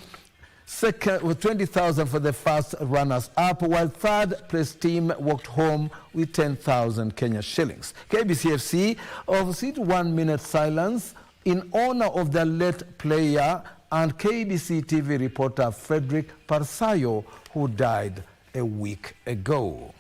second with 20,000 for the first runners-up, while third-place team walked home with 10,000 Kenya shillings. KBC FC observed 1 minute silence in honor of the late player and KBC TV reporter Frederick Parsayo, who died a week ago.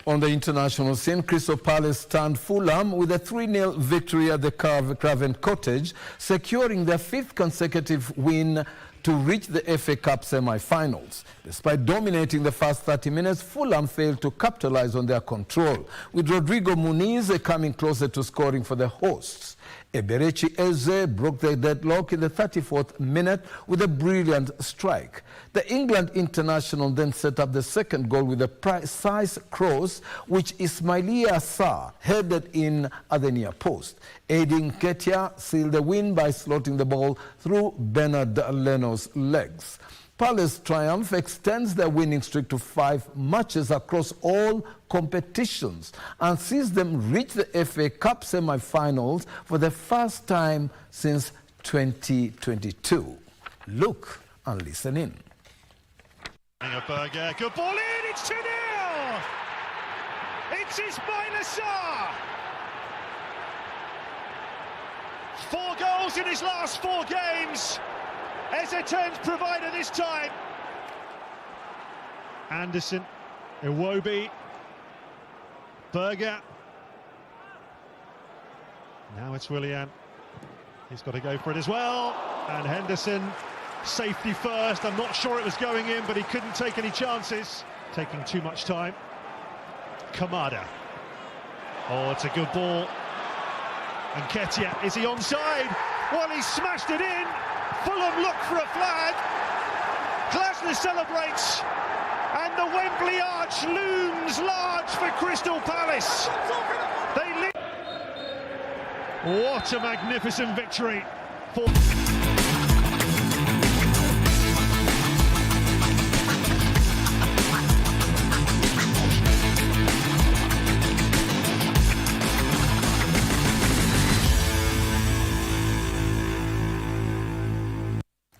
On the international scene, Crystal Palace stunned Fulham with a 3-0 victory at the Craven Cottage, securing their 5th consecutive win to reach the FA Cup semi-finals. Despite dominating the first 30 minutes, Fulham failed to capitalize on their control, with Rodrigo Muniz coming closer to scoring for the hosts. Eberechi Eze broke the deadlock in the 34th minute with a brilliant strike. The England international then set up the second goal with a precise cross, which Ismailia Sarr headed in at the near post. Aiding Nketiah sealed the win by slotting the ball through Bernard Leno's legs. Palace triumph extends their winning streak to 5 matches across all competitions and sees them reach the FA Cup semi-finals for the first time since 2022. Look and listen in. Berger, good ball in, it's 2-0! It's Ismaila Sarr! 4 goals in his last 4 games. Eze turns provider this time. Anderson, Iwobi, Berger. Now it's Willian. He's got to go for it as well. And Henderson, safety first. I'm not sure it was going in, but he couldn't take any chances. Taking too much time. Kamada. Oh, it's a good ball. And Nketiah, is he onside? Well, he smashed it in. Fulham look for a flag. Glasner celebrates. And the Wembley arch looms large for Crystal Palace. What a magnificent victory for...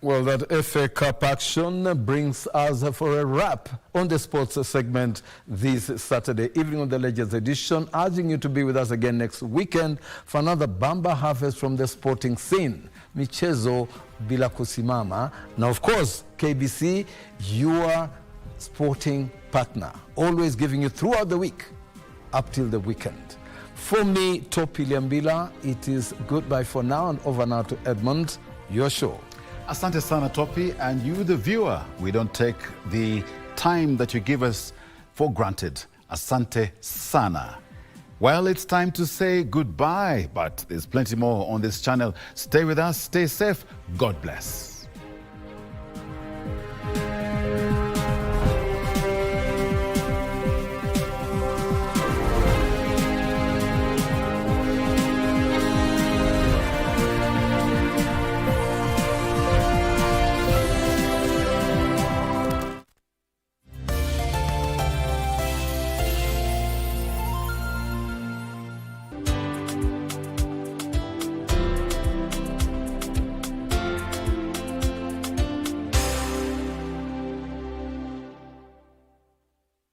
Well, that FA Cup action brings us for a wrap on the sports segment this Saturday evening on the Legends edition, urging you to be with us again next weekend for another Bamba harvest from the sporting scene. Michezo bila kusimama. Now, of course, KBC, your sporting partner, always giving you throughout the week up till the weekend. For me, Topi Liambila, it is goodbye for now and over now to Edmund, your show. Asante sana Topi, and you the viewer, we don't take the time that you give us for granted. Asante sana. Well, it's time to say goodbye, but there's plenty more on this channel. Stay with us, stay safe, God bless.